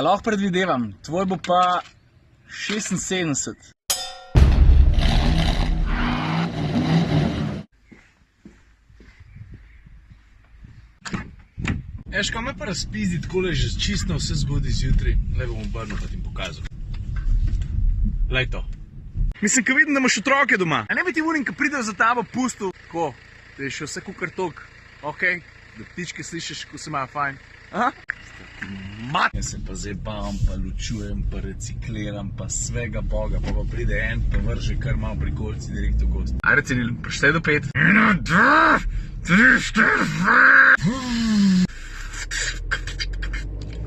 Lahko predvidevam, tvoj bo pa 76. Eš, kaj me pa razpizdi takole že čisto vse zgodaj zjutraj, le bom obrnil pa ti pokazal. Lej to. Mislim, ko vidim, da imaš otroke doma. A ne bi ti unim, ko pridejo za tabo pustil, ko, da je še vse kukar tok, okej, da ptičke slišiš, ko se imajo fajn. Aha? Mat! Jaz se pa zebam, pa lučujem, pa recikliram, pa svega boga, pa pride en, pa vrže kar malo pri kolci direkt v gost. Ajde, Ciril, preštej do 5. 1, 2, 3, 4, 5.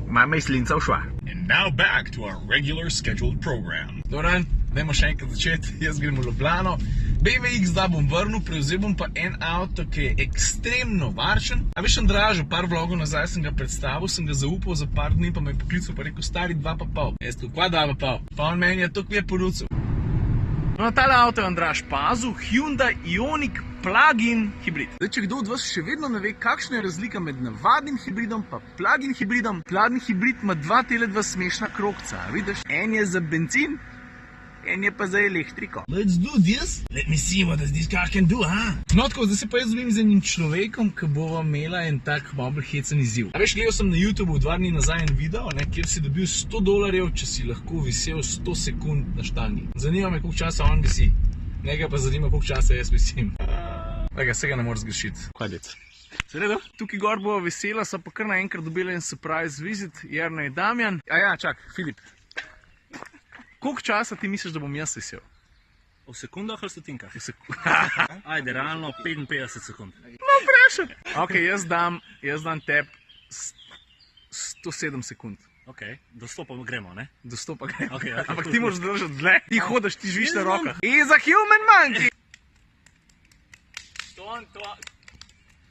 Mama je slinca ušla. And now back to our regular scheduled program. Doran, dajmo še enkrat začeti, jaz grem v Ljubljano. BMX da bom vrnil, prevzel bom pa en avto, ki je ekstremno varčen. A veš, Andražu, par vlogov nazaj sem ga predstavil, sem ga zaupal za par dni, pa me je poklical, pa rekel, stari 2,5. Jaz tu, kva 2,5? Pa on meni je to kje porucil. No, tale avto je Andraž pazil, Hyundai Ioniq plug-in hibrid. Zdaj, če kdo od vas še vedno ne ve, kakšna je razlika med navadnim hibridom pa plug-in hibridom, plug-in hibrid ima dva smešna krogca, vidiš? En je za benzin, en je pa za elektriko. Let's do this. Let me see what this car can do, huh? No, tako, zdaj se pa jaz zbim z enim človekom, ki bova imela en tak malo hecen izziv. A veš, gledal sem na YouTubeu 2 dni nazaj en video, kjer si dobil $100, če si lahko visel 100 sekund na štangi. Zanima me, koliko časa on visi. Njega pa zanima, koliko časa jaz visim. Tega se ga ne moreš zgrešiti. Kaj dec? Sredo? Tukaj gor bova vesela, so pa kar naenkrat dobila en surprise visit, Jernej Damjan. A ja, čak, Filip. Koliko časa ti misliš, da bom jaz visel? V sekundah ali stotinkah? Ajde, realno 55 sekund. No, vprašaj. Ok, jaz dam tebi 107 sekund. Ok, do 100 pa gremo, ne? Do 100 pa gremo. Okay, ampak ti moraš držati dlje. Ti hodaš, ti živiš na rokah. He's a human monkey!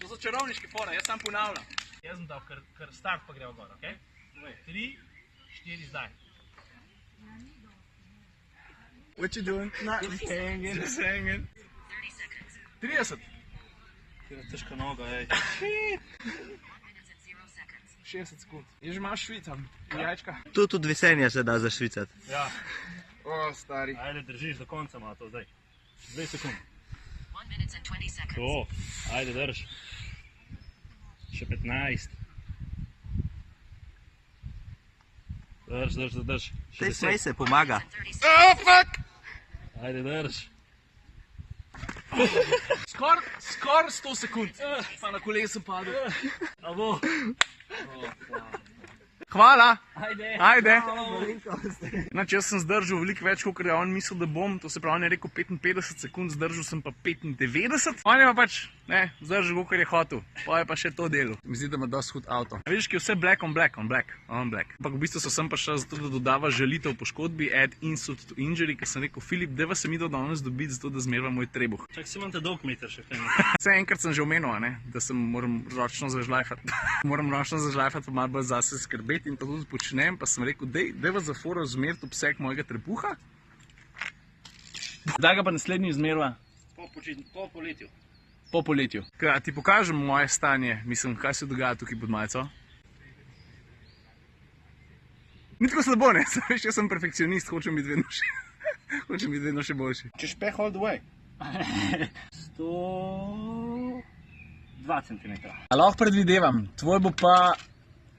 To so čarovniški fora, jaz sam ponavljam. Jaz sem dal kar start pa gremo gor, ok? 3, 4 zdaj. What you doing? Just hanging. 30 seconds. 30? Težka noga, ej. 60 sekund. Je že malo švicam. Jajčka. Tu tudi vesenje se da zašvicati. Ja. O, stari. Ajde, držiš do konca malo to zdaj. 2 sekund. 1 minute and 20 seconds. To, ajde, drž. Še 15. Drž. Še Tej smej se pomaga. Oh, fuck! Ajde, drž. Skor 100 sekund. Pa na kolesu padel. A bo? Hvala. Ajde. Znači, jaz sem zdržal veliko več, kot je on mislil, da bom. To se pravi, on je rekel 55 sekund, zdržal sem pa 95. On je pa pač, zdržal, kot je hotel. Pa je pa še to delo. Mi zdi, da ima dosti hud avto. Vidiš, ki je vse black on black. Ampak v bistvu so sem pa šel zato, da dodava žalitev poškodbi, add insult to injury, ker sem rekel, Filip, deva se mi to danes dobiti, zato da zmerva moj trebuh. Čak si imam te dolg meter še kaj. Vse enkrat sem že omenil, da sem moram ročno zažlajfati. Moram ročno zažlajfati, pa malo bolj zase skrbeti. In to tudi počnem, pa sem rekel, dejva za foro zmeriti obseg mojega trebuha. Zdaj ga pa naslednji izmerva. Po poletju. Po poletju. Kaj, ti pokažem moje stanje, mislim, kaj se dogaja tukaj pod majico. Ni tako slabo, ne? Veš, jaz sem perfekcionist, hočem biti vedno še boljši. Češ peh all the way. 102 cm. Lahko predvidevam, tvoj bo pa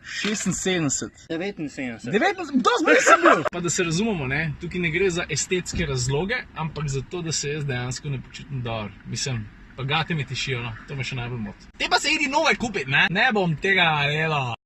76. 79. 19, dosti bolj sem bil! Pa da se razumemo, tukaj ne gre za estetske razloge, ampak za to, da se jaz dejansko ne počutim dobro. Mislim, pa gate mi tišijo, to me še najbolj moti. Te pa se idi nove kupiti, ne? Ne bom tega naredil.